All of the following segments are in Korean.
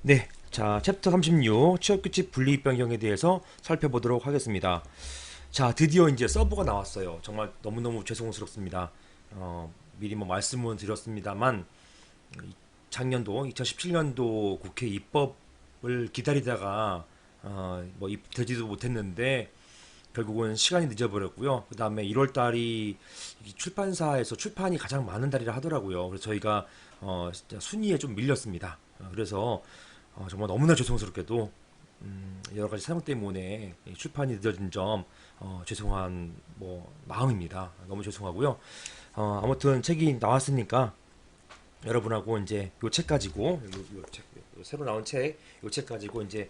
네, 자, 챕터 36 취업규칙 분리 변경에 대해서 살펴보도록 하겠습니다. 자, 드디어 이제 서버가 나왔어요. 정말 너무너무 죄송스럽습니다. 미리 뭐 말씀을 드렸습니다만 작년도 2017년도 국회 입법을 기다리다가 뭐 입되지도 못했는데 결국은 시간이 늦어버렸고요. 그 다음에 1월 달이 출판사에서 출판이 가장 많은 달이라 하더라고요. 그래서 저희가 진짜 순위에 좀 밀렸습니다. 그래서 정말 너무나 죄송스럽게도 여러 가지 사정 때문에 출판이 늦어진 점 죄송한 뭐 마음입니다. 너무 죄송하고요. 아무튼 책이 나왔으니까 여러분하고 이제 요 책 가지고 요 책, 요 새로 나온 책, 요 책 가지고 이제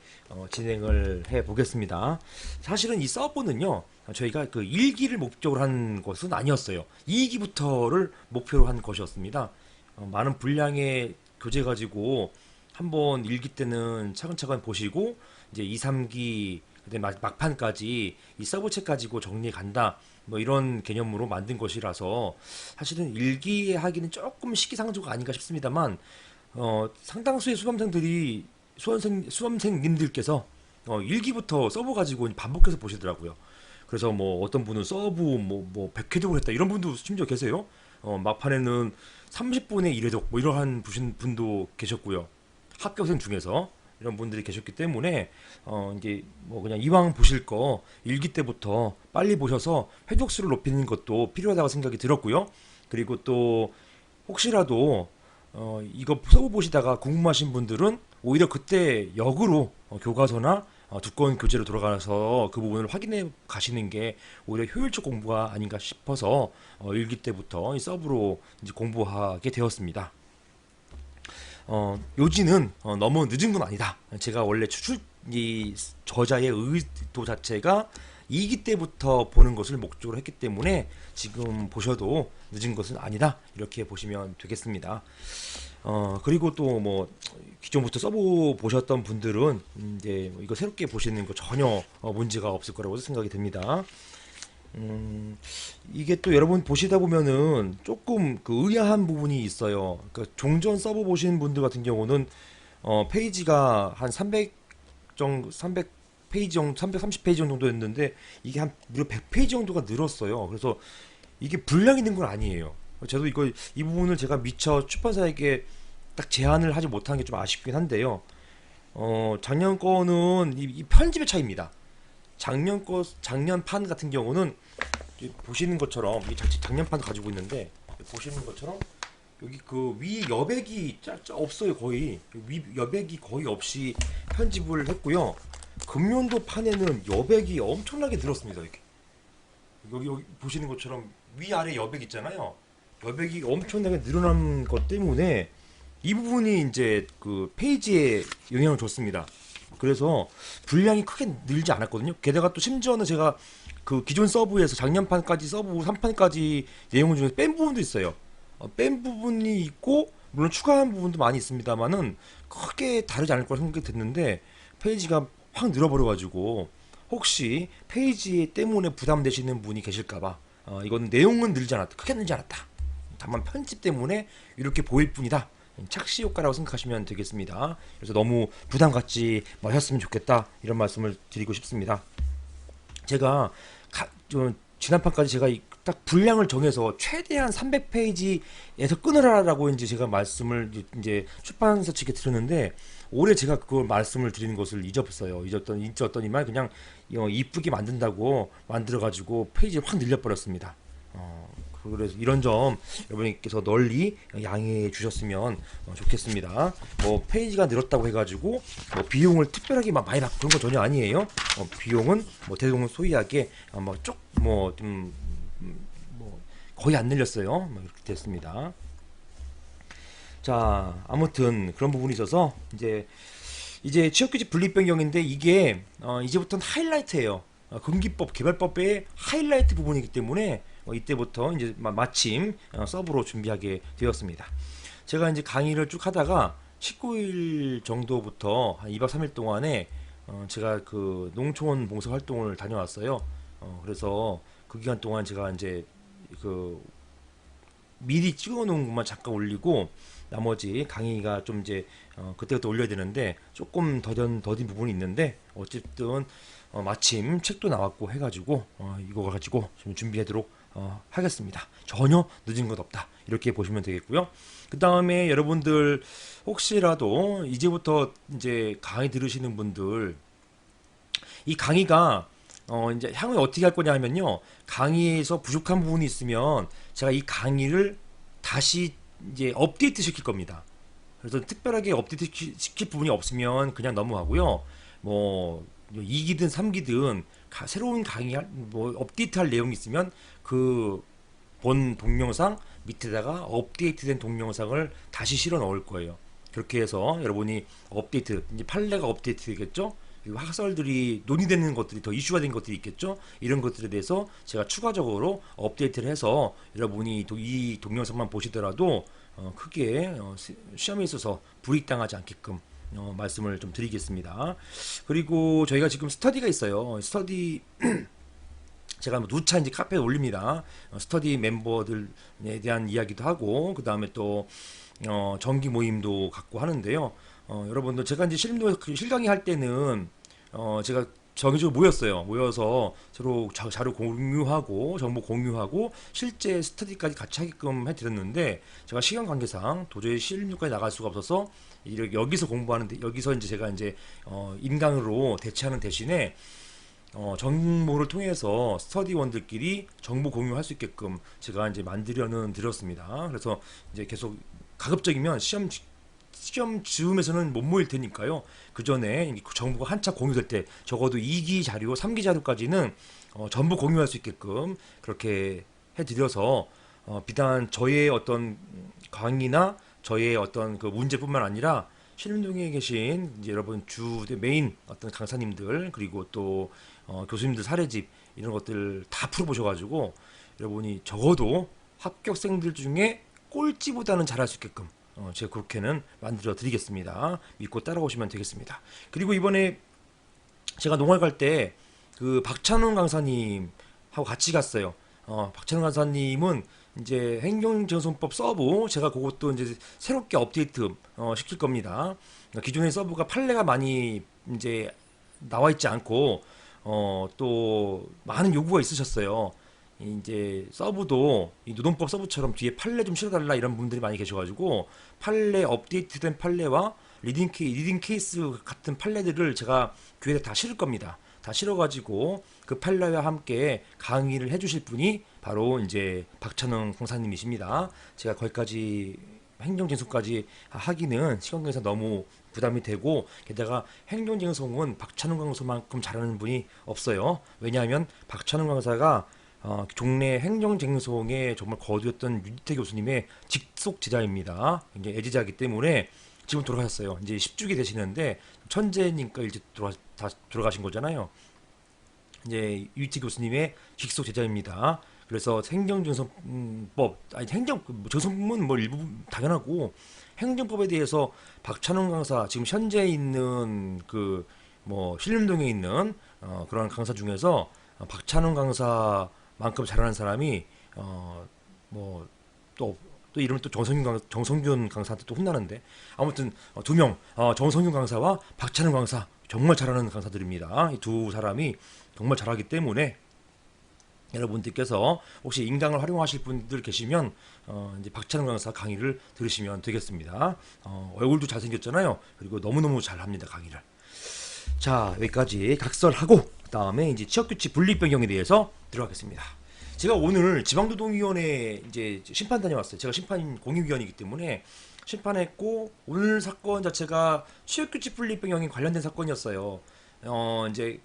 진행을 해 보겠습니다. 사실은 이 서브는요, 저희가 그 1기를 목적으로 한 것은 아니었어요. 2기부터를 목표로 한 것이었습니다. 많은 분량의 교재 가지고 한번 1기 때는 차근차근 보시고 이제 2, 3기 그다음에 막판까지 이 서브책 가지고 정리해 간다. 뭐 이런 개념으로 만든 것이라서 사실은 일기 하기는 조금 시기상조가 아닌가 싶습니다만 상당수의 수험생님들께서 일기부터 서브 가지고 반복해서 보시더라고요. 그래서 뭐 어떤 분은 서브 뭐 100회독을 했다 이런 분도 심지어 계세요. 막판에는 30분의 1회독 뭐 이러한 분도 계셨고요. 합격생 중에서 이런 분들이 계셨기 때문에 이제 뭐 그냥 이왕 보실 거 일기 때부터 빨리 보셔서 회독수를 높이는 것도 필요하다고 생각이 들었고요. 그리고 또 혹시라도 이거 써보 보시다가 궁금하신 분들은 오히려 그때 역으로 교과서나 두꺼운 교재로 돌아가서 그 부분을 확인해 가시는 게 오히려 효율적 공부가 아닌가 싶어서 일기 때부터 이 서브로 이제 공부하게 되었습니다. 요지는 너무 늦은 건 아니다. 제가 원래 이 저자의 의도 자체가 2기 때부터 보는 것을 목적으로 했기 때문에 지금 보셔도 늦은 것은 아니다. 이렇게 보시면 되겠습니다. 그리고 또 뭐 기존부터 써보 보셨던 분들은 이제 이거 새롭게 보시는 거 전혀 문제가 없을 거라고 생각이 됩니다. 이게 또 여러분 보시다 보면은 조금 그 의아한 부분이 있어요. 그 종전 서버 보시는 분들 같은 경우는 페이지가 한 300 페이지 정도, 330페이지 정도였는데 이게 한 무려 100페이지 정도가 늘었어요. 그래서 이게 분량이 있는 건 아니에요. 저도 이거 이 부분을 제가 미처 출판사에게 딱 제안을 하지 못한 게 좀 아쉽긴 한데요. 작년 거는 이 편집의 차이입니다. 작년 판 같은 경우는 보시는 것처럼 이 작년판 가지고 있는데 보시는 것처럼 여기 그 위 여백이 없어요. 거의 위 여백이 거의 없이 편집을 했고요. 금년도 판에는 여백이 엄청나게 늘었습니다. 이렇게 여기 보시는 것처럼 위아래 여백 있잖아요. 여백이 엄청나게 늘어난 것 때문에 이 부분이 이제 그 페이지에 영향을 줬습니다. 그래서 분량이 크게 늘지 않았거든요. 게다가 또 심지어는 제가 그 기존 서브에서 작년판까지 서브 3판까지 내용 중에 뺀 부분도 있어요. 뺀 부분이 있고 물론 추가한 부분도 많이 있습니다만은 크게 다르지 않을 거라 생각이 됐는데 페이지가 확 늘어버려가지고 혹시 페이지 때문에 부담되시는 분이 계실까봐 이건 내용은 늘지 않았다. 크게 늘지 않았다. 다만 편집 때문에 이렇게 보일 뿐이다. 착시 효과라고 생각하시면 되겠습니다. 그래서 너무 부담 갖지 마셨으면 좋겠다 이런 말씀을 드리고 싶습니다. 제가 좀 지난판까지 제가 딱 분량을 정해서 최대한 300페이지에서 끊으라라고 이제 제가 말씀을 이제 출판사 측에 드렸는데 올해 제가 그걸 말씀을 드리는 것을 잊었더니만 그냥 이쁘게 만든다고 만들어가지고 페이지를 확 늘려버렸습니다. 그래서 이런 점 여러분께서 널리 양해해 주셨으면 좋겠습니다. 뭐 페이지가 늘었다고 해가지고 뭐 비용을 특별하게 막 많이 받고 그런 건 전혀 아니에요. 비용은 뭐 대동소이하게 뭐좀뭐 거의 안 늘렸어요. 뭐 이렇게 됐습니다. 자, 아무튼 그런 부분이 있어서 이제 취업규칙 분립 변경인데 이게 이제부터는 하이라이트예요. 금기법 개발법의 하이라이트 부분이기 때문에 이때부터 이제 마침 서브로 준비하게 되었습니다. 제가 이제 강의를 쭉 하다가 19일 정도부터 한 2박 3일 동안에 제가 그 농촌 봉사 활동을 다녀왔어요. 그래서 그 기간 동안 제가 이제 그 미리 찍어 놓은 것만 잠깐 올리고 나머지 강의가 좀 이제 그때부터 올려야 되는데 조금 더딘 부분이 있는데 어쨌든 마침 책도 나왔고 해가지고 이거 가지고 좀 준비하도록 하겠습니다. 전혀 늦은 것 없다 이렇게 보시면 되겠고요. 그 다음에 여러분들 혹시라도 이제부터 이제 강의 들으시는 분들 이 강의가 이제 향후에 어떻게 할 거냐 하면요. 강의에서 부족한 부분이 있으면 제가 이 강의를 다시 이제 업데이트 시킬 겁니다. 그래서 특별하게 업데이트 시킬 부분이 없으면 그냥 넘어가고요. 뭐 2기든 3기든 새로운 강의 뭐 업데이트할 내용이 있으면 그 본 동영상 밑에다가 업데이트된 동영상을 다시 실어 넣을 거예요. 그렇게 해서 여러분이 업데이트 이제 판례가 업데이트 되겠죠. 그리고 학설들이 논의되는 것들이 더 이슈가 된 것들이 있겠죠. 이런 것들에 대해서 제가 추가적으로 업데이트를 해서 여러분이 이 동영상만 보시더라도 크게 시험에 있어서 불이익당하지 않게끔 말씀을 좀 드리겠습니다. 그리고 저희가 지금 스터디가 있어요. 스터디 제가 뭐 누차 이제 카페에 올립니다. 스터디 멤버들에 대한 이야기도 하고 그 다음에 또 정기 모임도 갖고 하는데요. 여러분들 제가 이제 실강의 할 때는 제가 정기적으로 모여서 서로 자료 공유하고 정보 공유하고 실제 스터디까지 같이 하게끔 해드렸는데 제가 시간 관계상 도저히 실무까지 나갈 수가 없어서 여기서 공부하는데 여기서 이제 제가 이제 인강으로 대체하는 대신에 정보를 통해서 스터디원들끼리 정보 공유할 수 있게끔 제가 이제 만들려는 드렸습니다. 그래서 이제 계속 가급적이면 시험 즈음에서는 못 모일 테니까요. 그 전에 정보가 한참 공유될 때 적어도 2기 자료, 3기 자료까지는 전부 공유할 수 있게끔 그렇게 해드려서 비단 저의 어떤 강의나 저의 어떤 그 문제뿐만 아니라 신림동에 계신 이제 여러분 주 메인 어떤 강사님들 그리고 또 교수님들 사례집 이런 것들 다 풀어보셔가지고 여러분이 적어도 합격생들 중에 꼴찌보다는 잘할 수 있게끔 제가 그렇게는 만들어 드리겠습니다. 믿고 따라오시면 되겠습니다. 그리고 이번에 제가 농활 갈 때 그 박찬훈 강사님하고 같이 갔어요. 박찬훈 강사님은 이제 행정정손법 서브 제가 그것도 이제 새롭게 업데이트 시킬 겁니다. 기존의 서브가 판례가 많이 이제 나와 있지 않고 또 많은 요구가 있으셨어요. 이제 서브도 이 노동법 서브처럼 뒤에 판례 좀 실어달라 이런 분들이 많이 계셔가지고 판례 업데이트된 판례와 리딩 케이스 같은 판례들을 제가 교회에 다 실을 겁니다. 다 실어가지고 그 판례와 함께 강의를 해주실 분이 바로 이제 박찬웅 강사님이십니다. 제가 거기까지 행정진송까지 하기는 시간 관계상 너무 부담이 되고 게다가 행정진송은 박찬웅 강사만큼 잘하는 분이 없어요. 왜냐하면 박찬웅 강사가 종래 행정쟁송의 정말 거두였던 유지태 교수님의 직속 제자입니다. 이제 애제자이기 때문에 지금 돌아가셨어요. 이제 10주기 되시는데 천재니까 이제 다 돌아가신 거잖아요. 이제 유지태 교수님의 직속 제자입니다. 그래서 행정증서법 아니 증서법은 뭐 일부 당연하고 행정법에 대해서 박찬웅 강사 지금 현재 있는 그 뭐 신림동에 있는 그런 강사 중에서 박찬웅 강사만큼 잘하는 사람이 뭐 또 이러면 또 정성균 강사한테 또 혼나는데 아무튼 두 명 정성균 강사와 박찬웅 강사 정말 잘하는 강사들입니다. 이 두 사람이 정말 잘하기 때문에 여러분들께서 혹시 인강을 활용하실 분들 계시면 이제 박찬웅 강사 강의를 들으시면 되겠습니다. 얼굴도 잘생겼잖아요. 그리고 너무너무 잘합니다 강의를. 자 여기까지 각설하고 그 다음에 이제 취업규칙 분립 변경에 대해서 들어가겠습니다. 제가 오늘 지방노동위원회 이제 심판 다녀왔어요. 제가 심판 공익위원이기 때문에 심판했고 오늘 사건 자체가 취업규칙 분립 변경에 관련된 사건이었어요. 이제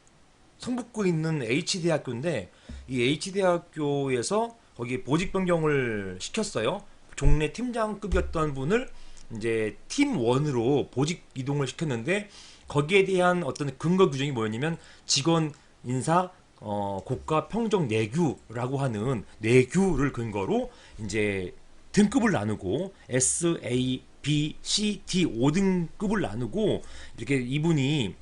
성북구에 있는 H대학교인데 이 H대학교에서 거기 보직 변경을 시켰어요. 종래 팀장급이었던 분을 이제 팀1으로 보직 이동을 시켰는데 거기에 대한 어떤 근거 규정이 뭐였냐면 직원 인사 고가 평정 내규라고 하는 내규를 근거로 이제 등급을 나누고 S, A, B, C, D 5등급을 나누고 이렇게 이분이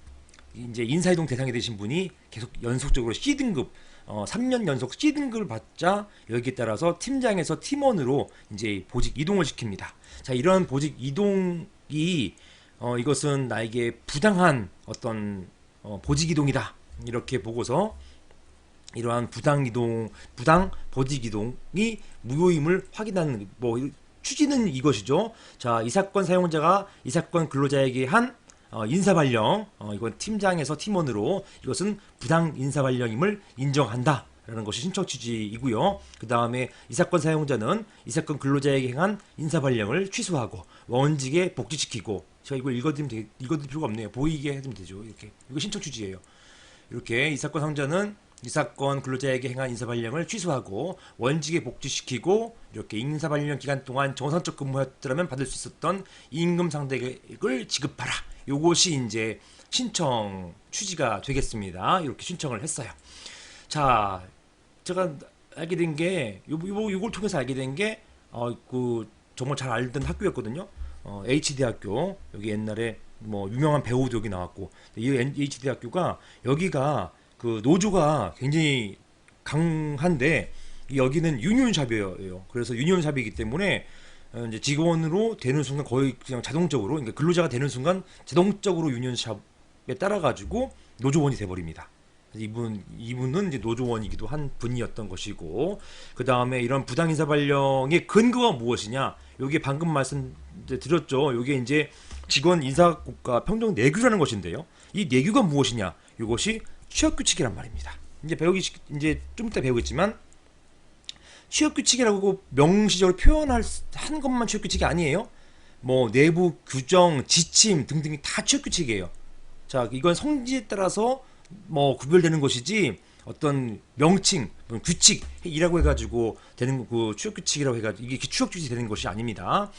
이제 인사이동 대상이 되신 분이 계속 연속적으로 C등급 3년 연속 C등급을 받자 여기에 따라서 팀장에서 팀원으로 이제 보직 이동을 시킵니다. 자, 이런 보직 이동이 이것은 나에게 부당한 어떤 보직 이동이다. 이렇게 보고서 이러한 부당 보직 이동이 무효임을 확인하는 취지는 이것이죠. 자, 이 사건 사용자가 이 사건 근로자에게 한 인사발령, 이건 팀장에서 팀원으로 이것은 부당 인사발령임을 인정한다. 라는 것이 신청 취지이고요. 그 다음에 이 사건 사용자는 이 사건 근로자에게 행한 인사발령을 취소하고 원직에 복직시키고, 제가 이거 읽어드릴 필요가 없네요. 보이게 해주면 되죠. 이렇게. 이거 신청 취지예요. 이렇게 이 사건 사용자는 이 사건 근로자에게 행한 인사발령을 취소하고 원직에 복직시키고, 이렇게 인사발령 기간 동안 정상적 근무였더라면 받을 수 있었던 임금 상대액을 지급하라. 요것이 이제 신청 취지가 되겠습니다. 이렇게 신청을 했어요. 자, 제가 알게 된 게 요걸 통해서 알게 된 게 정말 잘 알던 학교였거든요. H대학교. 여기 옛날에 뭐 유명한 배우도 여기 나왔고, 이 H대학교가 여기가 그 노조가 굉장히 강한데 여기는 유니온샵이에요. 그래서 유니온샵이기 때문에 이제 직원으로 되는 순간 거의 그냥 자동적으로, 그러니까 근로자가 되는 순간 자동적으로 유니온샵에 따라 가지고 노조원이 돼 버립니다. 이분은 이제 노조원이기도 한 분이었던 것이고, 그 다음에 이런 부당인사발령의 근거가 무엇이냐? 요게 방금 말씀드렸죠. 요게 이제 직원 인사국가 평등 내규라는 것인데요. 이 내규가 무엇이냐? 이것이 취업규칙이란 말입니다. 이제 좀 이따 배우겠지만, 취업규칙이라고 명시적으로 한 것만 취업규칙이 아니에요. 뭐 내부 규정, 지침 등등이 다 취업규칙이에요. 자, 이건 성질에 따라서 뭐 구별되는 것이지 어떤 명칭, 규칙이라고 해가지고 되는 그 취업규칙이라고 해가지고 이게 취업규칙이 되는 것이 아닙니다.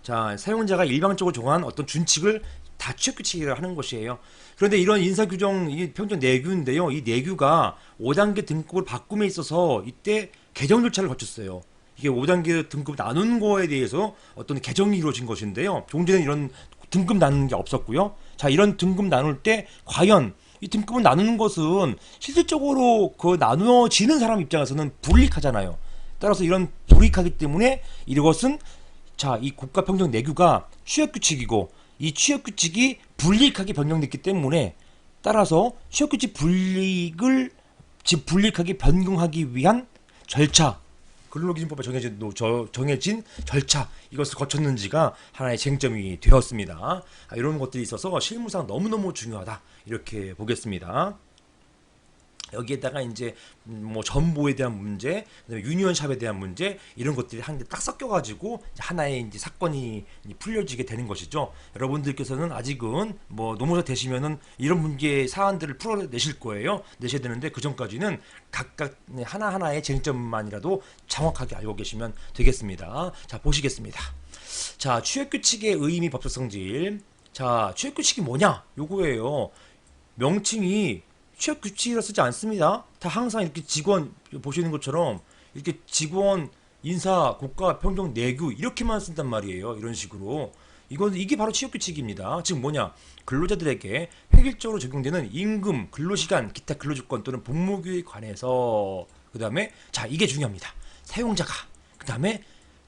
자, 사용자가 일방적으로 정한 어떤 준칙을 다 취업규칙이라고 하는 것이에요. 그런데 이런 인사규정, 평균 내규인데요. 이 내규가 5단계 등급을 바꿈에 있어서 이때 개정 절차를 거쳤어요. 이게 5단계 등급 나눈 거에 대해서 어떤 개정이 이루어진 것인데요. 종전에는 이런 등급 나누는 게 없었고요. 자, 이런 등급 나눌 때 과연 이 등급을 나누는 것은 실질적으로 그 나누어지는 사람 입장에서는 불이익하잖아요. 따라서 이런 불이익하기 때문에 이것은, 자, 이 국가평등 내규가 취업규칙이고 이 취업규칙이 불이익하게 변경됐기 때문에, 따라서 취업규칙 불이익하게 변경하기 위한 절차, 근로기준법에 정해진 절차, 이것을 거쳤는지가 하나의 쟁점이 되었습니다. 이런 것들이 있어서 실무상 너무너무 중요하다, 이렇게 보겠습니다. 여기에다가 이제 뭐 전보에 대한 문제, 그다음에 유니온샵에 대한 문제, 이런 것들이 한 개 딱 섞여가지고 하나의 이제 사건이 풀려지게 되는 것이죠. 여러분들께서는 아직은 뭐 노무사 되시면은 이런 문제 사안들을 풀어내실 거예요. 내셔야 되는데 그 전까지는 각각 하나하나의 쟁점만이라도 정확하게 알고 계시면 되겠습니다. 자, 보시겠습니다. 자, 취업규칙의 의미, 법적 성질. 자, 취업규칙이 뭐냐? 요거예요. 명칭이 취업규칙이라 쓰지 않습니다. 다 항상 이렇게 직원, 보시는 것처럼 이렇게 직원 인사 국가 평등 내규 이렇게만 쓴단 말이에요. 이런 식으로. 이게 바로 취업규칙입니다. 즉 뭐냐? 근로자들에게 획일적으로 적용되는 임금, 근로시간, 기타 근로조건 또는 복무규에 관해서, 그 다음에, 자, 이게 중요합니다. 사용자가, 그 다음에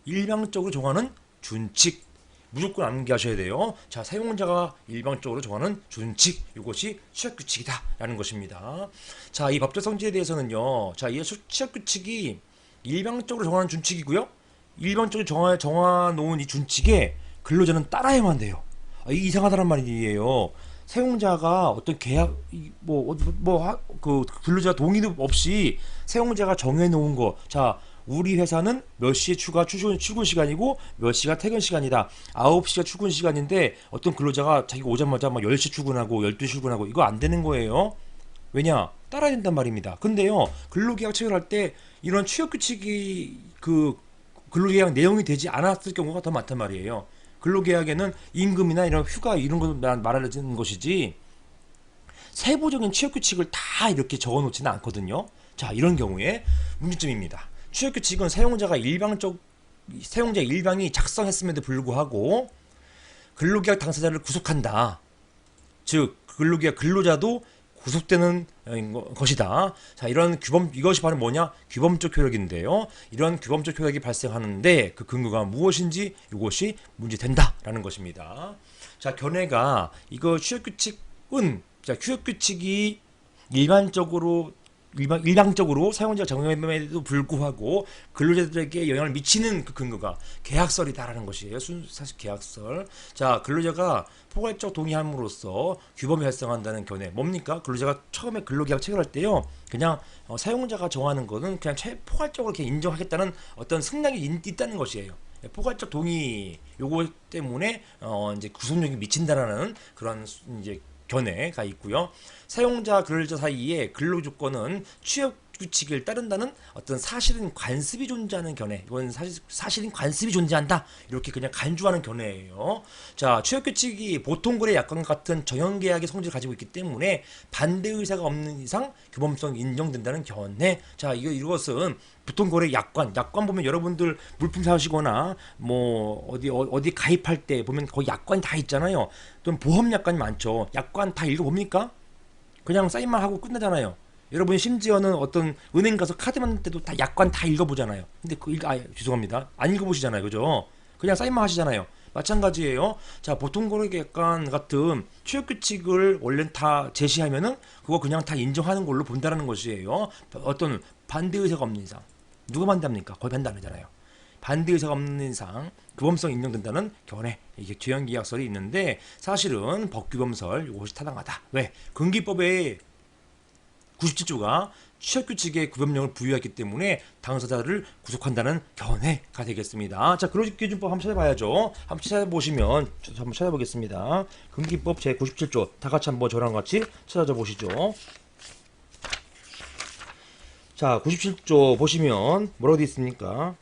일방적으로 정하는 준칙, 무조건 암기하셔야 돼요. 자, 사용자가 일방적으로 정하는 준칙, 이것이 취업규칙이다 라는 것입니다. 자, 이 법적 성질에 대해서는요, 자, 이 취업규칙이 일방적으로 정하는 준칙이고요, 일방적으로 정해놓은 이 준칙에 근로자는 따라야만 돼요. 이게 이상하다는 말이에요. 사용자가 어떤 계약, 그 근로자 동의도 없이 사용자가 정해놓은 거, 자, 우리 회사는 몇 시에 출근 시간이고 몇 시가 퇴근 시간이다. 9시가 출근 시간인데 어떤 근로자가 자기가 오자마자 막 10시 출근하고 12시 출근하고, 이거 안 되는 거예요. 왜냐? 따라야 된단 말입니다. 근데요, 근로계약 체결할 때 이런 취업규칙이 그 근로계약 내용이 되지 않았을 경우가 더 많단 말이에요. 근로계약에는 임금이나 이런 휴가 이런 거 말하는 것이지 세부적인 취업규칙을 다 이렇게 적어놓지는 않거든요. 자, 이런 경우에 문제점입니다. 취업규칙은 사용자 일방이 작성했음에도 불구하고 근로계약 당사자를 구속한다. 즉 근로계약 근로자도 구속되는 것이다. 자, 이런 규범, 이것이 바로 뭐냐? 규범적 효력인데요. 이런 규범적 효력이 발생하는데 그 근거가 무엇인지 이것이 문제된다라는 것입니다. 자, 견해가 이거 취업규칙은, 자, 취업규칙이 일방적으로 사용자 적용함에도 불구하고 근로자들에게 영향을 미치는 그 근거가 계약설이다라는 것이에요. 사실 계약설. 자, 근로자가 포괄적 동의함으로써 규범이 발생한다는 견해. 뭡니까? 근로자가 처음에 근로계약 체결할 때요, 그냥 사용자가 정하는 거는 그냥 포괄적으로 이렇게 인정하겠다는 어떤 승낙이 있다는 것이에요. 포괄적 동의 요거 때문에 이제 구속력이 미친다라는 그런 이제 견해가 있고요. 사용자 근로자 사이에 근로 조건은 취업 규칙을 따른다는 어떤 사실은 관습이 존재하는 견해. 이건 사실은 관습이 존재한다. 이렇게 그냥 간주하는 견해예요. 자, 취업 규칙이 보통 거래 약관 같은 정형 계약의 성질을 가지고 있기 때문에 반대 의사가 없는 이상 규범성이 인정된다는 견해. 자, 이것은 보통 거래 약관 보면 여러분들 물품 사시거나 뭐 어디 가입할 때 보면 거기 약관이 다 있잖아요. 또는 보험 약관이 많죠. 약관 다 읽어봅니까? 그냥 사인만 하고 끝나잖아요. 여러분이 심지어는 어떤 은행 가서 카드 만들 때도 다 약관 다 읽어보잖아요. 근데 죄송합니다. 안 읽어보시잖아요. 그죠? 그냥 사인만 하시잖아요. 마찬가지예요. 자, 보통 거래 약관 같은 취업 규칙을 원래 다 제시하면은 그거 그냥 다 인정하는 걸로 본다라는 것이에요. 어떤 반대 의사가 없는 이상. 누가 반대합니까? 거의 반대 안 하잖아요. 반대 의사가 없는 이상 규범성 인정된다는 견해, 이게 주형계약설이 있는데 사실은 법규범설 이것이 타당하다. 왜? 근기법에 97조가 취업규칙에 구별령을 부여했기 때문에 당사자를 구속한다는 견해가 되겠습니다. 자, 근로기준법 한번 찾아봐야죠. 한번 찾아보시면, 한번 찾아보겠습니다. 근기법 제97조 다 같이 한번 저랑 같이 찾아줘 보시죠. 자, 97조 보시면 뭐라고 되어 있습니까?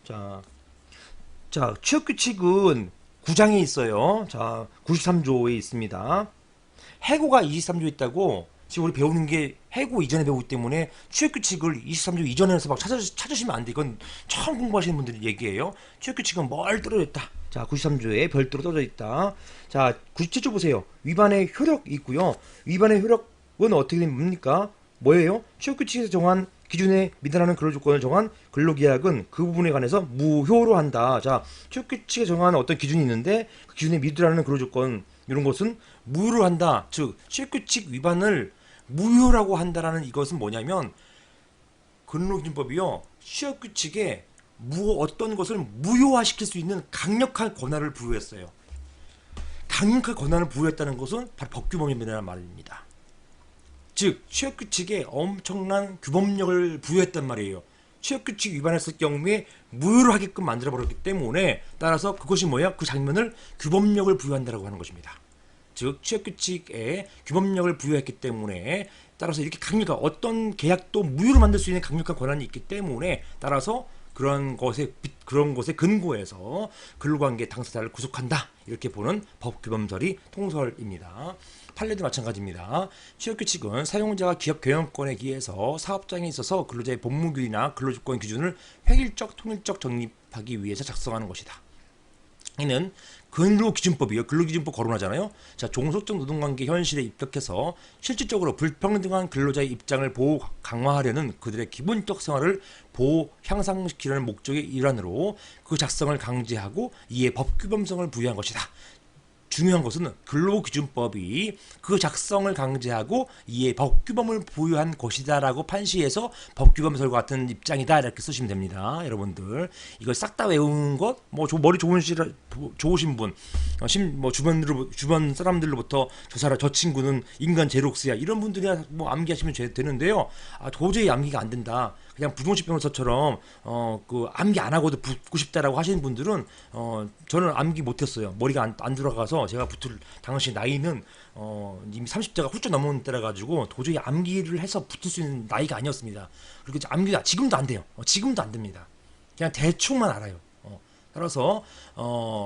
자, 취업규칙은 9장이 있어요. 자, 93조에 있습니다. 해고가 23조에 있다고 지금 우리 배우는 게 해고 이전에 배우기 때문에 취업규칙을 23조 이전에서 막 찾으시면 안 돼. 이건 처음 공부하시는 분들이 얘기예요. 취업규칙은 뭘 떨어져 있다. 자, 93조에 별도로 떨어져 있다. 자, 97조 보세요. 위반의 효력이 있고요. 위반의 효력은 어떻게 됩니까? 뭐예요? 취업규칙에서 정한 기준에 미달하는 근로조건을 정한 근로계약은 그 부분에 관해서 무효로 한다. 자, 취업규칙에 정한 어떤 기준이 있는데 그 기준에 미달하는 근로조건 이런 것은 무효로 한다. 즉, 취업규칙 위반을 무효라고 한다라는 이것은 뭐냐면 근로기준법이요, 취업규칙에 어떤 것을 무효화시킬 수 있는 강력한 권한을 부여했어요. 강력한 권한을 부여했다는 것은 바로 법규범입니다라는 말입니다. 즉, 취업규칙에 엄청난 규범력을 부여했단 말이에요. 취업규칙 위반했을 경우에 무효로 하게끔 만들어버렸기 때문에 따라서 그것이 뭐야? 그 장면을 규범력을 부여한다라고 하는 것입니다. 즉, 취업규칙에 규범력을 부여했기 때문에 따라서 이렇게 강력한 어떤 계약도 무효로 만들 수 있는 강력한 권한이 있기 때문에 따라서 그런 것에 근거해서 근로관계 당사자를 구속한다. 이렇게 보는 법규범설이 통설입니다. 판례도 마찬가지입니다. 취업규칙은 사용자가 기업 경영권에 기해서 사업장에 있어서 근로자의 법무규이나 근로조건 기준을 획일적 통일적 정립하기 위해서 작성하는 것이다. 이는 근로기준법이요. 근로기준법 거론하잖아요. 자, 종속적 노동관계 현실에 입각해서 실질적으로 불평등한 근로자의 입장을 보호 강화하려는 그들의 기본적 생활을 보호 향상시키려는 목적의 일환으로 그 작성을 강제하고 이에 법규범성을 부여한 것이다. 중요한 것은 근로기준법이 그 작성을 강제하고 이에 법규범을 부여한 것이다라고 판시해서 법규범설과 같은 입장이다 이렇게 쓰시면 됩니다. 여러분들 이걸 싹 다 외우는 것, 뭐 머리 좋으신 분, 뭐 주변 사람들로부터 저 친구는 인간 제록스야 이런 분들이야 뭐 암기하시면 되는데요. 도저히 암기가 안 된다. 그냥 부동식 변호사처럼 그 암기 안 하고도 붙고 싶다라고 하시는 분들은 저는 암기 못했어요. 머리가 안 들어가서 제가 붙을 당시 나이는 이미 30대가 훌쩍 넘은 때라 가지고 도저히 암기를 해서 붙을 수 있는 나이가 아니었습니다. 그리고 암기가 지금도 안 돼요. 지금도 안 됩니다. 그냥 대충만 알아요. 따라서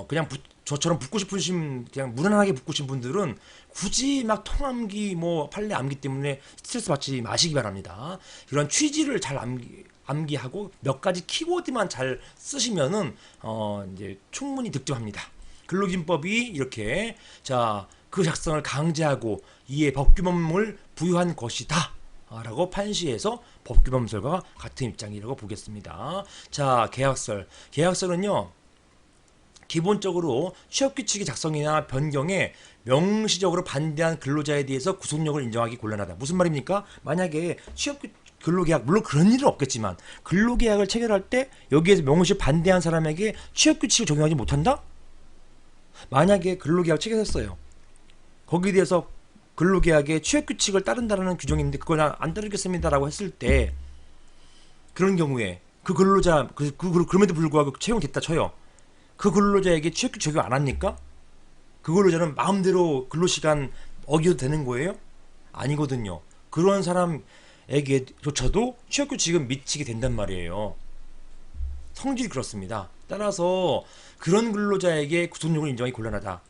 그냥 저처럼 붙고 싶으신 그냥 무난하게 붙고 싶은 분들은 굳이 막 통암기 뭐 판례 암기 때문에 스트레스 받지 마시기 바랍니다. 이런 취지를 잘 암기하고 몇 가지 키워드만 잘 쓰시면은 이제 충분히 득점합니다. 근로기준법이 이렇게 자 그 작성을 강제하고 이에 법규범을 부여한 것이다 라고 판시해서 법규범설과 같은 입장이라고 보겠습니다. 자, 계약설은요 기본적으로 취업규칙의 작성이나 변경에 명시적으로 반대한 근로자에 대해서 구속력을 인정하기 곤란하다. 무슨 말입니까? 만약에 근로계약, 물론 그런 일은 없겠지만 근로계약을 체결할 때 여기에서 명시 반대한 사람에게 취업규칙을 적용하지 못한다? 만약에 근로계약 체결했어요. 거기에 대해서 근로계약에 취업규칙을 따른다는 규정이 있는데 그걸 안 따르겠습니다라고 했을 때 그런 경우에 그 근로자 그럼에도 불구하고 채용됐다 쳐요. 그 근로자에게 취업규칙 적용 안 합니까? 그 근로자는 마음대로 근로시간 어겨도 되는 거예요? 아니거든요. 그런 사람에게조차도 취업규칙은 미치게 된단 말이에요. 성질이 그렇습니다. 따라서 그런 근로자에게 구속력을 인정하기 곤란하다.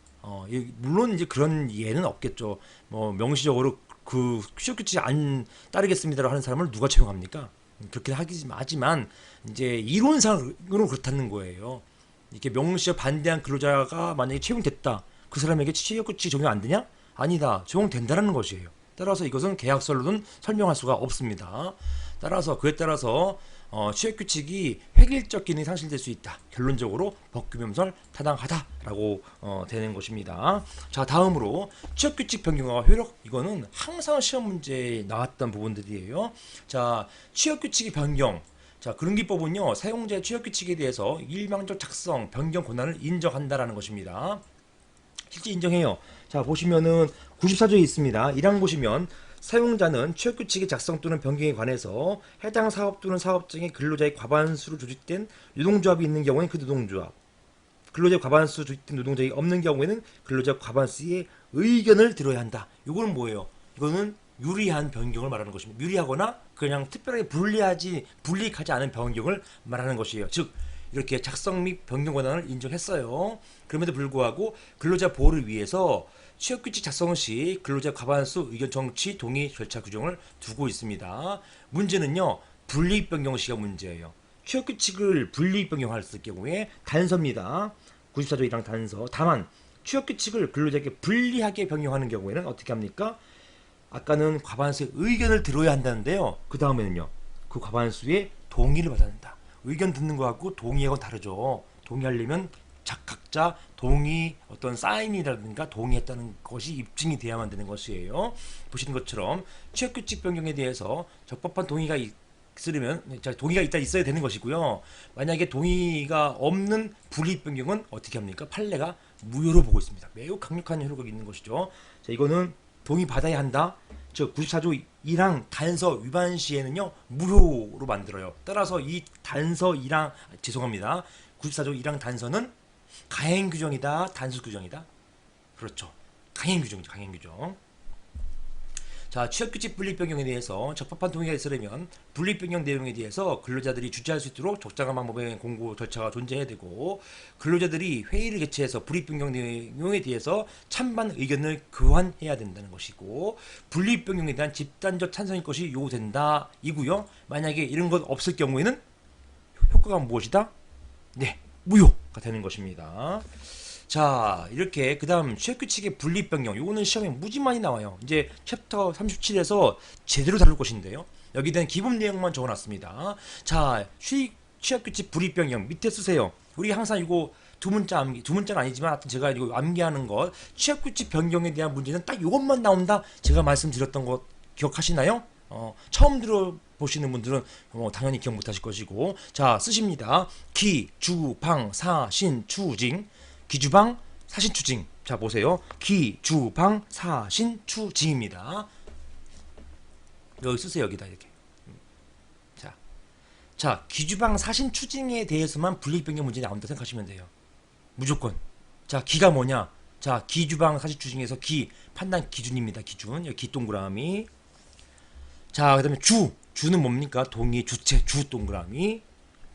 물론 이제 그런 예는 없겠죠. 뭐 명시적으로 그 취업규칙 안 따르겠습니다라고 하는 사람을 누가 채용합니까? 그렇게 하지만 이제 이론상으로 그렇다는 거예요. 이렇게 명시에 반대한 근로자가 만약에 채용됐다. 그 사람에게 취업규칙 적용 안 되냐? 아니다. 적용된다는 것이에요. 따라서 이것은 계약설로는 설명할 수가 없습니다. 그에 따라서 취업규칙이 획일적 기능이 상실될 수 있다. 결론적으로 법규범설 타당하다라고 되는 것입니다. 자, 다음으로 취업규칙 변경과 효력. 이거는 항상 시험 문제에 나왔던 부분들이에요. 자, 취업규칙의 변경. 자, 근기법은요 사용자의 취업규칙에 대해서 일방적 작성, 변경 권한을 인정한다라는 것입니다. 실제 인정해요. 자, 보시면은 94조에 있습니다. 1항 보시면 사용자는 취업규칙의 작성 또는 변경에 관해서 해당 사업 또는 사업장에 근로자의 과반수로 조직된 노동조합이 있는 경우에는 그 노동조합, 근로자의 과반수 조직된 노동자가 없는 경우에는 근로자 과반수의 의견을 들어야 한다. 이거는 뭐예요? 이거는 유리한 변경을 말하는 것입니다. 유리하거나 그냥 특별하게 불리하지 않은 변경을 말하는 것이에요. 즉 이렇게 작성 및 변경 권한을 인정했어요. 그럼에도 불구하고 근로자 보호를 위해서 취업규칙 작성 시 근로자 과반수 의견 정치 동의 절차 규정을 두고 있습니다. 문제는요 분리입 변경 시가 문제예요. 취업규칙을 분리입 변경할 경우에 단서입니다. 94조 1항 단서. 다만 취업규칙을 근로자에게 불리하게 변경하는 경우에는 어떻게 합니까? 아까는 과반수의 의견을 들어야 한다는데요. 그 다음에는요. 그 과반수의 동의를 받아야 한다. 의견 듣는 거하고 동의하고는 다르죠. 동의하려면 각자 동의 어떤 사인이라든가 동의했다는 것이 입증이 돼야만 되는 것이에요. 보시는 것처럼 취업규칙 변경에 대해서 적법한 동의가 있으려면 동의가 있어야 되는 것이고요. 만약에 동의가 없는 불이익 변경은 어떻게 합니까? 판례가 무효로 보고 있습니다. 매우 강력한 효력이 있는 것이죠. 자, 이거는 동의 받아야 한다. 즉 94조 1항 단서 위반 시에는요 무효로 만들어요. 따라서 이 단서 1항 94조 1항 단서는 가행 규정이다, 단수 규정이다. 그렇죠. 강행 규정이죠. 강행 규정. 자, 취업규칙 분립 변경에 대해서 적법한 동의가 있으려면 분립 변경 내용에 대해서 근로자들이 주재할 수 있도록 적당한 방법의 공고 절차가 존재해야 되고 근로자들이 회의를 개최해서 분립 변경 내용에 대해서 찬반 의견을 교환해야 된다는 것이고 분립 변경에 대한 집단적 찬성의 것이 요구된다 이고요. 만약에 이런 것 없을 경우에는 효과가 무엇이다? 네, 무효가 되는 것입니다. 자, 이렇게 그 다음 취업규칙의 분립 변경. 요거는 시험에 무지 많이 나와요. 이제 챕터 37에서 제대로 다룰 것인데요. 여기에 대한 기본 내용만 적어놨습니다. 자, 취업규칙 분립 변경 밑에 쓰세요. 우리 항상 이거 두 문자는 아니지만 하여튼 제가 이거 암기하는 것 취업규칙 변경에 대한 문제는 딱 이것만 나온다. 제가 말씀드렸던 거 기억하시나요? 처음 들어보시는 분들은 당연히 기억 못하실 것이고 자, 쓰십니다. 기, 주, 방, 사, 신, 추, 징 기주방, 사신, 추징. 자, 보세요. 기, 주, 방, 사, 신, 추, 징입니다. 여기 쓰세요. 여기다 이렇게. 자, 기주방, 사신, 추징에 대해서만 분리입 변경 문제 나온다 생각하시면 돼요. 무조건. 자, 기가 뭐냐? 자, 기주방, 사신, 추징에서 기 판단 기준입니다. 기준. 여기 기 동그라미. 자, 그다음에 주는 뭡니까? 동의, 주체, 주 동그라미.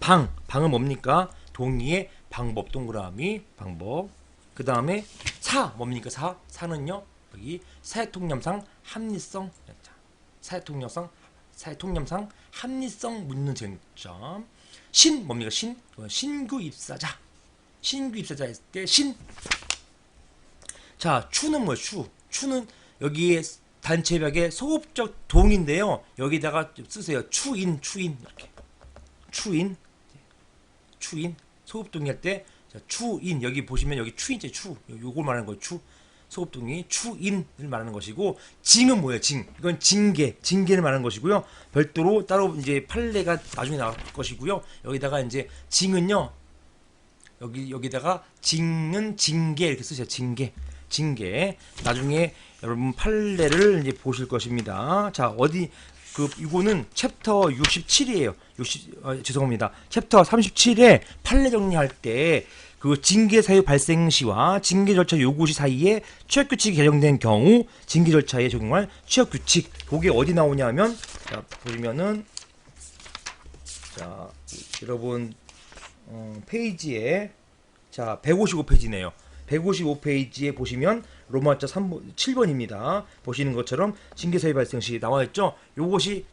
방은 뭡니까? 동의의 방법 동그라미 방법. 그 다음에 사 뭡니까? 사는요 여기 사회통념상 합리성 사회통념상 합리성 묻는 쟁점. 신 뭡니까? 신구 입사자 했을 때 신. 자, 추는 뭐예요? 추는 여기에 단체벽에 소급적 동인데요. 여기다가 쓰세요. 추인 이렇게. 추인 소급동이 할 때 추인 여기 보시면 여기 추인제 요걸 말하는 거예요. 소급동이 추인을 말하는 것이고 징은 뭐예요? 이건 징계를 말하는 것이고요. 별도로 따로 이제 판례가 나중에 나올 것이고요. 여기다가 이제 징은요. 여기다가 징은 징계 이렇게 쓰세요. 징계. 나중에 여러분 판례를 이제 보실 것입니다. 자, 어디 이거는 챕터 67이에요. 죄송합니다. 챕터 37에 판례 정리할 때 그 징계 사유 발생 시와 징계 절차 요구 시 사이에 취업 규칙이 개정된 경우 징계 절차에 적용할 취업 규칙. 그게 어디 나오냐면 자, 보시면은 자, 여러분 페이지에 자, 155페이지네요. 155페이지에 보시면 로마자 7번입니다. 보시는 것처럼 징계 사유 발생 시 나와 있죠. 요것이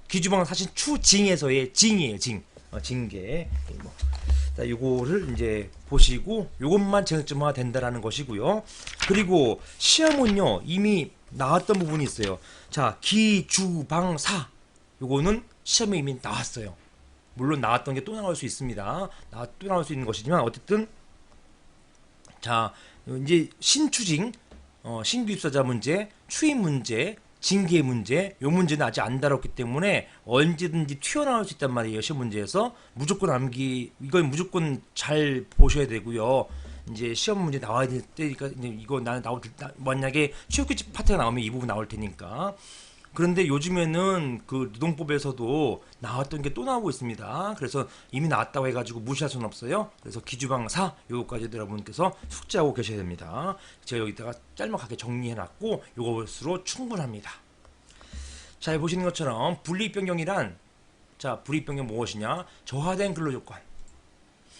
기주방 사실 추징에서의 징이에요. 징계. 자, 요거를 이제 보시고 요것만 쟁점화 된다라는 것이고요. 그리고 시험은요 이미 나왔던 부분이 있어요. 자, 기주방사 요거는 시험에 이미 나왔어요. 물론 나왔던 게 또 나올 수 있습니다. 또 나올 수 있는 것이지만 어쨌든 자, 이제 신추징, 신규 입사자 문제, 추임 문제, 징계 문제, 요 문제는 아직 안 다뤘기 때문에 언제든지 튀어나올 수 있단 말이에요. 시험 문제에서 무조건 이건 무조건 잘 보셔야 되고요. 이제 시험 문제 나와야 될 때니까 이거 만약에 취업규칙 파트가 나오면 이 부분 나올 테니까. 그런데 요즘에는 그 노동법에서도 나왔던 게 또 나오고 있습니다. 그래서 이미 나왔다고 해가지고 무시할 수는 없어요. 그래서 기주방사 요거까지 여러분께서 숙지하고 계셔야 됩니다. 제가 여기다가 짤막하게 정리해놨고 요것으로 충분합니다. 자, 보시는 것처럼 분리입변경이란 자, 불이익변경 무엇이냐? 저하된 근로조건.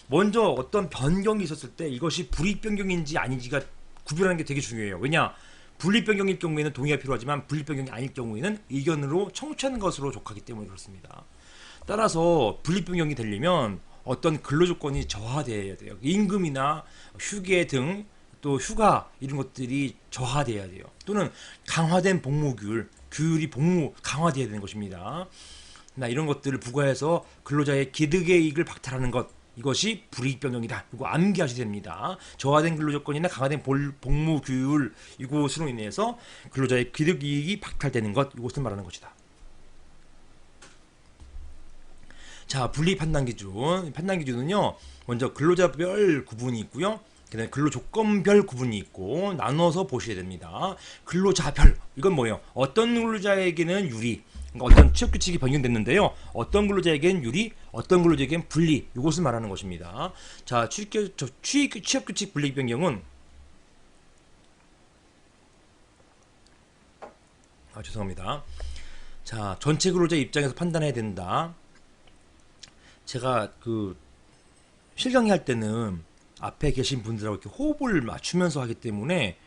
먼저 어떤 변경이 있었을 때 이것이 불이익변경인지 아닌지가 구별하는 게 되게 중요해요. 왜냐? 분리변경일 경우에는 동의가 필요하지만 분리변경이 아닐 경우에는 의견으로 청취하는 것으로 족하기 때문에 그렇습니다. 따라서 분리변경이 되려면 어떤 근로조건이 저하되어야 돼요. 임금이나 휴게 등 또 휴가 이런 것들이 저하되어야 돼요. 또는 강화된 규율이 강화되어야 되는 것입니다. 이런 것들을 부과해서 근로자의 기득의 이익을 박탈하는 것, 이것이 불이익변경이다. 이거 암기하셔야 됩니다. 저하된 근로조건이나 강화된 복무 규율 이것으로 인해서 근로자의 기득이익이 박탈되는 것, 이것을 말하는 것이다. 자, 분리 판단기준. 판단기준은요, 먼저 근로자별 구분이 있고요. 그다음에 근로조건별 구분이 있고 나눠서 보셔야 됩니다. 근로자별, 이건 뭐예요? 어떤 근로자에게는 유리, 그러니까 어떤 취업규칙이 변경됐는데요. 어떤 근로자에게는 유리, 어떤 근로자에게는 불리, 이것을 말하는 것입니다. 자, 취업규칙 불이익 변경은 죄송합니다. 자, 전체 근로자 입장에서 판단해야 된다. 제가 실강의 할 때는 앞에 계신 분들하고 이렇게 호흡을 맞추면서 하기 때문에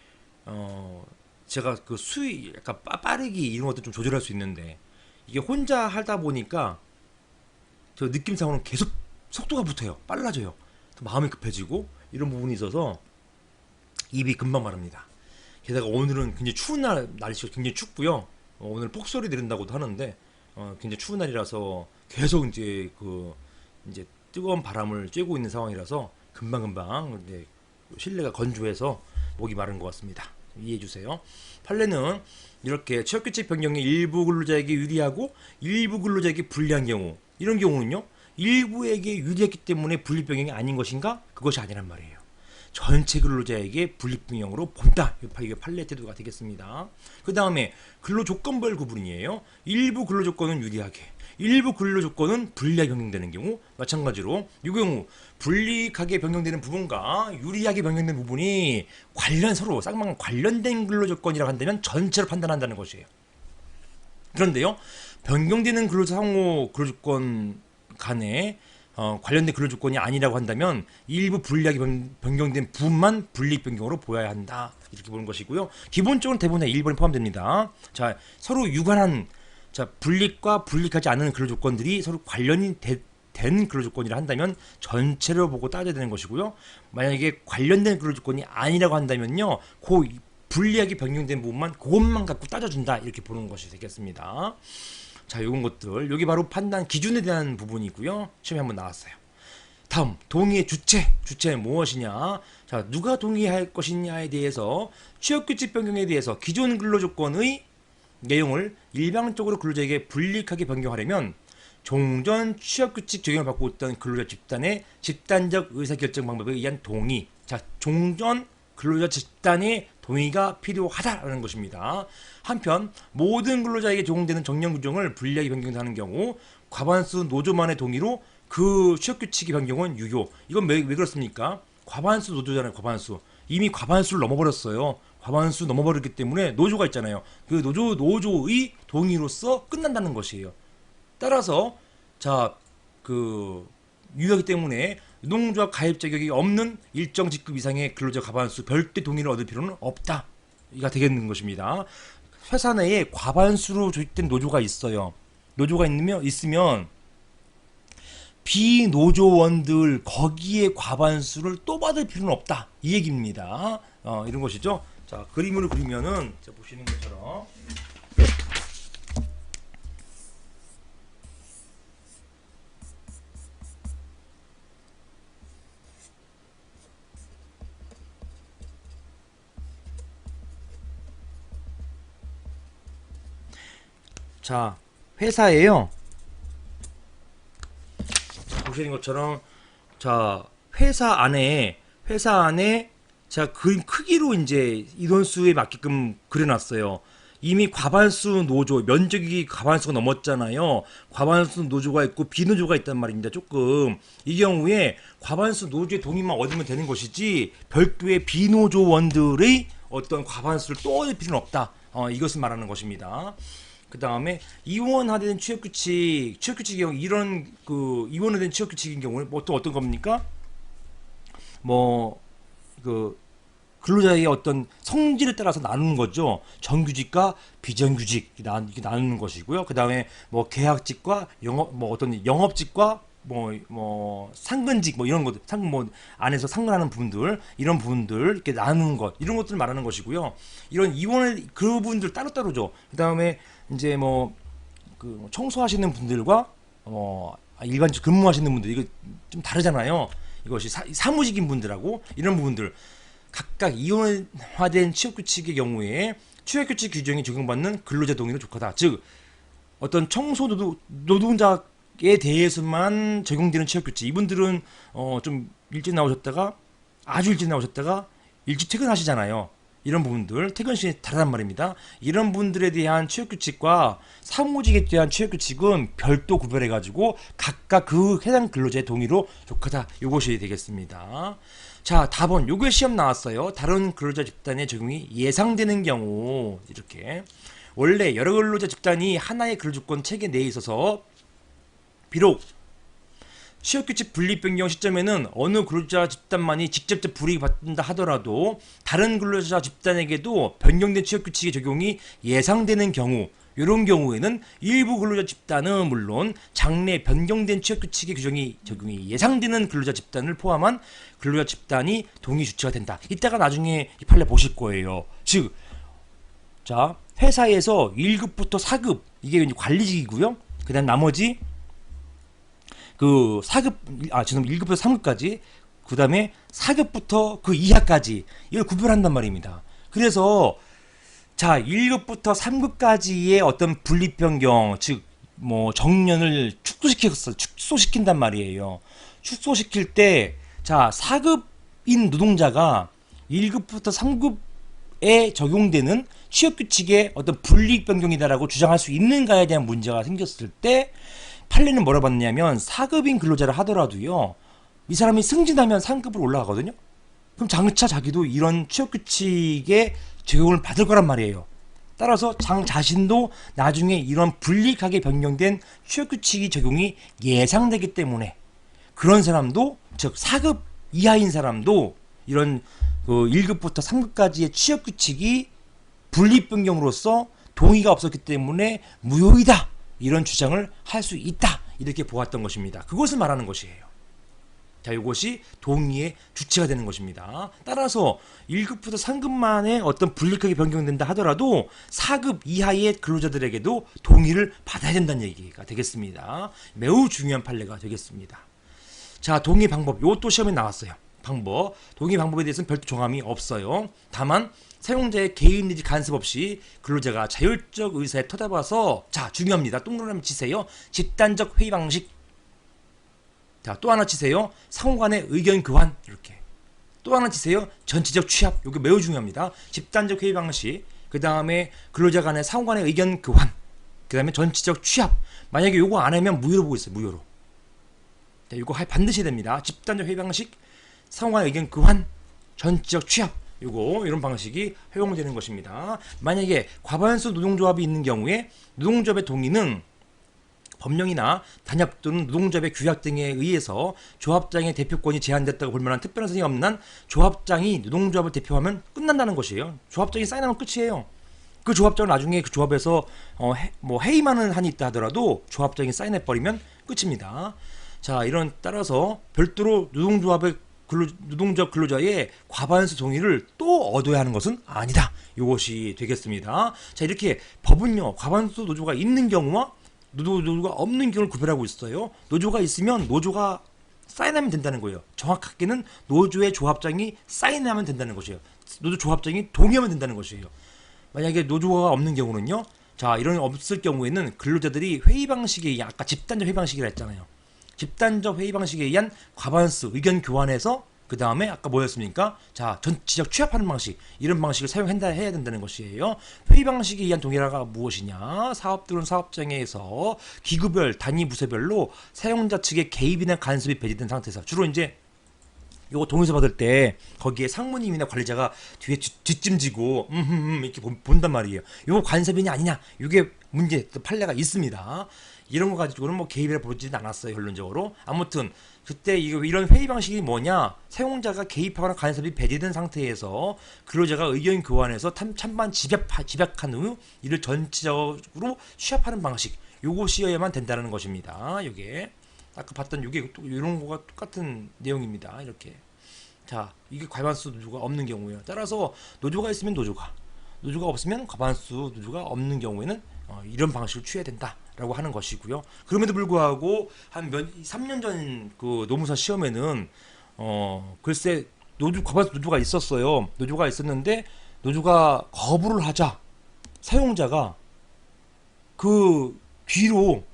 제가 수위 약간 빠르기 이런 것도 좀 조절할 수 있는데 이게 혼자 하다 보니까 저 느낌상으로는 계속 속도가 붙어요. 빨라져요. 마음이 급해지고 이런 부분이 있어서 입이 금방 마릅니다. 게다가 오늘은 굉장히 추운 날씨가 굉장히 춥고요. 오늘 폭설이 내린다고도 하는데 굉장히 추운 날이라서 계속 이제 뜨거운 바람을 쬐고 있는 상황이라서 금방 이제 실내가 건조해서 목이 마른 것 같습니다. 이해해 주세요. 판례는 이렇게 취업규칙 변경이 일부 근로자에게 유리하고 일부 근로자에게 불리한 경우, 이런 경우는요, 일부에게 유리했기 때문에 분리변경이 아닌 것인가? 그것이 아니란 말이에요. 전체 근로자에게 분리변경으로 본다. 이게 판례 태도가 되겠습니다. 그 다음에 근로조건별 구분이에요. 일부 근로조건은 유리하게, 일부 근로조건은 불리하게 변경되는 경우, 마찬가지로 이 경우 불리하게 변경되는 부분과 유리하게 변경되는 부분이 서로 쌍방 관련된 근로조건이라고 한다면 전체로 판단한다는 것이에요. 그런데요, 변경되는 상호 근로조건 간에 관련된 근로조건이 아니라고 한다면 일부 불리하게 변경된 부분만 불이익 변경으로 보아야 한다. 이렇게 보는 것이고요. 기본적으로 대부분의 1번이 포함됩니다. 자, 서로 유관한 불리익과 불리익하지 않은 근로조건들이 서로 관련이 된 근로조건이라 한다면 전체를 보고 따져야 되는 것이고요. 만약에 관련된 근로조건이 아니라고 한다면요, 그 불리하게 변경된 부분만 그것만 갖고 따져준다, 이렇게 보는 것이 되겠습니다. 자, 요런 것들, 여기 바로 판단 기준에 대한 부분이고요. 시험에 한번 나왔어요. 다음, 동의의 주체는 무엇이냐? 자, 누가 동의할 것이냐에 대해서 취업규칙 변경에 대해서 기존 근로조건의 내용을 일방적으로 근로자에게 불이익하게 변경하려면 종전 취업규칙 적용을 받고 있던 근로자 집단의 집단적 의사결정 방법에 의한 동의. 자, 종전 근로자 집단의 동의가 필요하다라는 것입니다. 한편 모든 근로자에게 적용되는 정년 규정을 불리하게 변경하는 경우 과반수 노조만의 동의로 그 취업규칙의 변경은 유효. 이건 왜 그렇습니까? 과반수 노조잖아요. 과반수. 이미 과반수를 넘어버렸어요. 과반수 넘어버렸기 때문에 노조가 있잖아요. 그 노조의 동의로서 끝난다는 것이에요. 따라서 자, 그 유효하기 때문에 노동조합 가입 자격이 없는 일정 직급 이상의 근로자 과반수 별도의 동의를 얻을 필요는 없다. 이가 되겠는 것입니다. 회사 내에 과반수로 조직된 노조가 있어요. 노조가 있으면 비노조원들 거기에 과반수를 또 받을 필요는 없다, 이 얘기입니다. 이런 것이죠. 자, 그림을 그리면은 자, 보시는 것처럼 자, 회사에요. 보시는 것처럼 자, 회사 안에 자, 그림 크기로 이제 인원수에 맞게끔 그려놨어요. 이미 과반수 노조, 면적이 과반수가 넘었잖아요. 과반수 노조가 있고 비노조가 있단 말입니다. 조금 이 경우에 과반수 노조의 동의만 얻으면 되는 것이지 별도의 비노조원들의 어떤 과반수를 또 얻을 필요는 없다. 이것을 말하는 것입니다. 그 다음에 이원화된 취업규칙의 경우 이런 그 이원화된 취업규칙인 경우는 또 어떤 겁니까? 뭐 그 근로자의 어떤 성질에 따라서 나누는 거죠. 정규직과 비정규직 이렇게 나누는 것이고요. 그 다음에 뭐 계약직과 어떤 영업직과 상근직 이런 것들 안에서 상근하는 부분들 이런 부분들 이렇게 나누는 것 이런 것들을 말하는 것이고요. 이런 이원을 그 부분들 따로따로죠. 그 다음에 이제 그 청소하시는 분들과 일반적 근무하시는 분들 이거 좀 다르잖아요. 이것이 사무직인 분들하고 이런 부분들 각각 이원화된 취업규칙의 경우에 취업규칙 규정이 적용받는 근로자 동의로 족하다. 즉 어떤 청소 노동자에 대해서만 적용되는 취업규칙. 이분들은 좀 일찍 나오셨다가 아주 일찍 나오셨다가 일찍 퇴근하시잖아요. 이런 부분들 퇴근 시간이 다르단 말입니다. 이런 분들에 대한 취업규칙과 사무직에 대한 취업규칙은 별도 구별해 가지고 각각 그 해당 근로자의 동의로 족하다. 이것이 되겠습니다. 자, 답은 요게 시험 나왔어요. 다른 근로자 집단의 적용이 예상되는 경우 이렇게 원래 여러 근로자 집단이 하나의 근로조건 체계 내에 있어서 비록 취업규칙 분립 변경 시점에는 어느 근로자 집단만이 직접적 불이익을 받는다 하더라도 다른 근로자 집단에게도 변경된 취업규칙의 적용이 예상되는 경우 이런 경우에는 일부 근로자 집단은 물론 장래 변경된 취업규칙의 적용이 예상되는 근로자 집단을 포함한 근로자 집단이 동의 주체가 된다. 이따가 나중에 이 판례 보실 거예요. 즉, 자, 회사에서 1급부터 4급 이게 관리직이고요. 그 다음 나머지 그 1급부터 3급까지 그 다음에 4급부터 그 이하까지 이걸 구별한단 말입니다. 그래서 자, 1급부터 3급까지의 어떤 분립 변경, 즉 정년을 축소시킨단 말이에요. 축소시킬 때 자, 4급인 노동자가 1급부터 3급에 적용되는 취업규칙의 어떤 분립 변경이다라고 주장할 수 있는가에 대한 문제가 생겼을 때 판례는 뭐라 봤냐면 4급인 근로자를 하더라도요, 이 사람이 승진하면 3급으로 올라가거든요. 그럼 장차 자기도 이런 취업규칙의 적용을 받을 거란 말이에요. 따라서 자신도 나중에 이런 불리하게 변경된 취업규칙이 적용이 예상되기 때문에 그런 사람도, 즉 4급 이하인 사람도 이런 그 1급부터 3급까지의 취업규칙이 분립 변경으로서 동의가 없었기 때문에 무효이다, 이런 주장을 할 수 있다, 이렇게 보았던 것입니다. 그것을 말하는 것이에요. 자, 이것이 동의의 주체가 되는 것입니다. 따라서 1급부터 3급만의 어떤 분리하게 변경된다 하더라도 4급 이하의 근로자들에게도 동의를 받아야 된다는 얘기가 되겠습니다. 매우 중요한 판례가 되겠습니다. 자, 동의 방법. 이것도 시험에 나왔어요. 방법. 동의 방법에 대해서는 별도 정함이 없어요. 다만 사용자의 개인 내지 간섭 없이 근로자가 자율적 의사에 터다봐서, 자, 중요합니다. 동그라미 치세요. 집단적 회의 방식. 자, 또 하나 치세요. 상호간의 의견 교환. 이렇게. 또 하나 치세요. 전체적 취합. 이게 매우 중요합니다. 집단적 회의 방식. 그 다음에 근로자 간의 상호간의 의견 교환. 그 다음에 전체적 취합. 만약에 요거 안 하면 무효로 보고 있어요. 무효로. 자, 이거 반드시 됩니다. 집단적 회의 방식, 상호간의 의견 교환, 전체적 취합. 요거 이런 방식이 허용되는 것입니다. 만약에 과반수 노동조합이 있는 경우에 노동조합의 동의는 법령이나 단협 또는 노동조합의 규약 등에 의해서 조합장의 대표권이 제한됐다고 볼 만한 특별한 사정이 없는 한 조합장이 노동조합을 대표하면 끝난다는 것이에요. 조합장이 사인하면 끝이에요. 그 조합장은 나중에 그 조합에서 해임하는 한이 있다 하더라도 조합장이 사인해버리면 끝입니다. 자, 이런 따라서 별도로 노동조합 근로자의 과반수 동의를 또 얻어야 하는 것은 아니다. 이것이 되겠습니다. 자, 이렇게 법은요, 과반수 노조가 있는 경우와 노조가 없는 경우를 구별하고 있어요. 노조가 있으면 노조가 사인하면 된다는 거예요. 정확하게는 노조의 조합장이 사인하면 된다는 것이에요. 노조 조합장이 동의하면 된다는 것이에요. 만약에 노조가 없는 경우는요, 자, 이런 없을 경우에는 근로자들이 회의 방식에 의한, 아까 집단적 회의 방식이라 했잖아요. 집단적 회의 방식에 의한 과반수 의견 교환해서 그 다음에 아까 뭐였습니까? 자, 전체적 취합하는 방식, 이런 방식을 해야 된다는 것이에요. 회의 방식에 의한 동의라가 무엇이냐? 사업들은 사업장에서 기구별, 단위 부서별로 사용자 측의 개입이나 간섭이 배제된 상태에서 주로 이제 요거 동의서 받을 때 거기에 상무님이나 관리자가 뒤에 뒷짐지고 이렇게 본단 말이에요. 요거 간섭이냐 아니냐? 이게 문제, 판례가 있습니다. 이런 거 가지고는 뭐 개입이라 보지는 않았어요, 결론적으로. 아무튼 그때 이런 회의 방식이 뭐냐? 사용자가 개입하거나 간섭이 배제된 상태에서 근로자가 의견 교환해서 찬반 집약한 후 이를 전체적으로 취합하는 방식. 요것이어야만 된다는 것입니다. 요게 아까 봤던 요게 이런 거가 똑같은 내용입니다. 이렇게. 자, 이게 과반수 노조가 없는 경우예요. 따라서 노조가 있으면 노조가 없으면 과반수 노조가 없는 경우에는 이런 방식을 취해야 된다라고 하는 것이고요. 그럼에도 불구하고 한 3년 전 그 노무사 시험에는 글쎄 과반수 노조가 있었어요. 노조가 있었는데 노조가 거부를 하자 사용자가 그 뒤로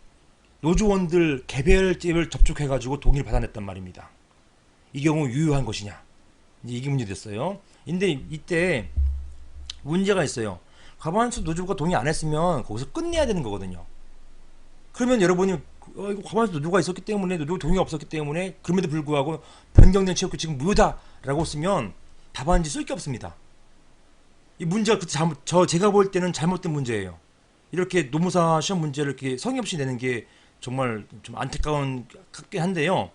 노조원들 개별집을 접촉해가지고 동의를 받아냈단 말입니다. 이 경우 유효한 것이냐? 이게 문제됐어요. 근데 이때 문제가 있어요. 과반수 노조가 동의 안 했으면 거기서 끝내야 되는 거거든요. 그러면 여러분이 이거 과반수 노조가 있었기 때문에 노조 동의가 없었기 때문에 그럼에도 불구하고 변경된 취업규칙은 무효다라고 쓰면 답안지 쓸 게 없습니다. 이 문제가 그때 제가 볼 때는 잘못된 문제예요. 이렇게 노무사 시험 문제를 이렇게 성의 없이 내는 게 정말 좀 안타까운 같긴 한데요.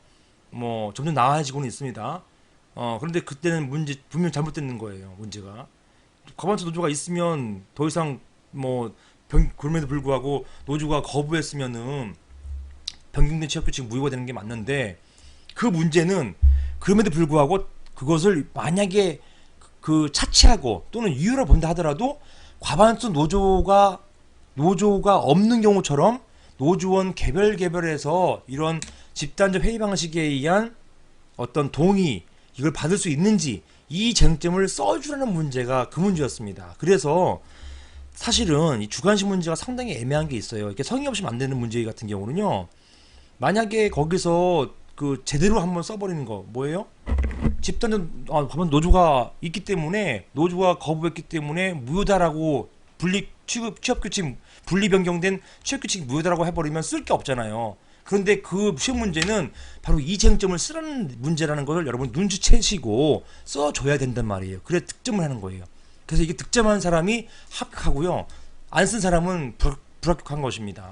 뭐 점점 나아지고는 있습니다. 그런데 그때는 분명 잘못된 거예요. 문제가 과반수 노조가 있으면 더 이상 그럼에도 불구하고 노조가 거부했으면은 변경된 취업규칙 무효가 되는 게 맞는데, 그 문제는 그럼에도 불구하고 그것을 만약에 그 차치하고 또는 유효라 본다 하더라도 과반수 노조가 없는 경우처럼 노조원 개별해서 이런 집단적 회의 방식에 의한 어떤 동의, 이걸 받을 수 있는지 이 쟁점을 써주라는 문제가 그 문제였습니다. 그래서 사실은 이 주관식 문제가 상당히 애매한 게 있어요. 이렇게 성의 없이 만드는 문제 같은 경우는요, 만약에 거기서 그 제대로 한번 써버리는 거 뭐예요? 집단적 노조가 있기 때문에, 노조가 거부했기 때문에 무효다라고 취업규칙 분리 변경된 취업규칙 무효다라고 해버리면 쓸 게 없잖아요. 그런데 그 시험 문제는 바로 이 쟁점을 쓰라는 문제라는 걸 여러분 눈치채시고 써줘야 된단 말이에요. 그래 득점을 하는 거예요. 그래서 이게 득점한 사람이 합격하고요, 안 쓴 사람은 불합격한 것입니다.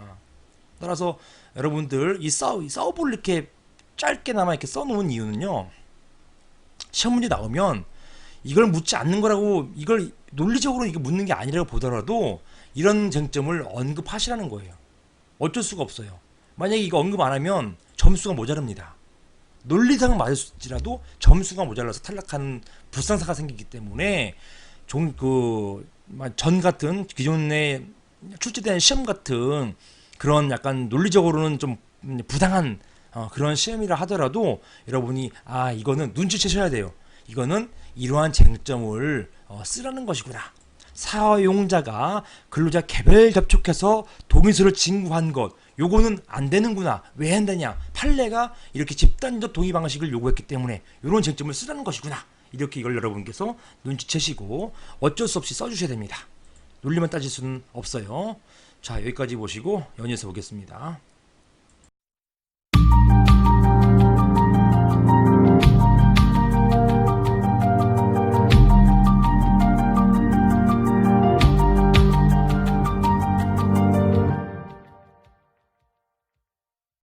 따라서 여러분들 이 서브를 이렇게 짧게나마 이렇게 써놓은 이유는요, 시험 문제 나오면 이걸 묻지 않는 거라고, 이걸 논리적으로 이게 묻는 게 아니라고 보더라도 이런 쟁점을 언급하시라는 거예요. 어쩔 수가 없어요. 만약에 이거 언급 안 하면 점수가 모자랍니다. 논리상 맞을지라도 점수가 모자라서 탈락하는 불상사가 생기기 때문에 전 같은 기존에 출제된 시험 같은 그런 약간 논리적으로는 좀 부당한 그런 시험이라 하더라도 여러분이 이거는 눈치채셔야 돼요. 이거는 이러한 쟁점을 쓰라는 것이구나. 사용자가 근로자 개별 접촉해서 동의서를 진구한 것, 요거는 안 되는구나. 왜 안 되냐? 판례가 이렇게 집단적 동의 방식을 요구했기 때문에 이런 쟁점을 쓰라는 것이구나. 이렇게 이걸 여러분께서 눈치채시고 어쩔 수 없이 써주셔야 됩니다. 논리만 따질 수는 없어요. 자, 여기까지 보시고 연이어서 보겠습니다.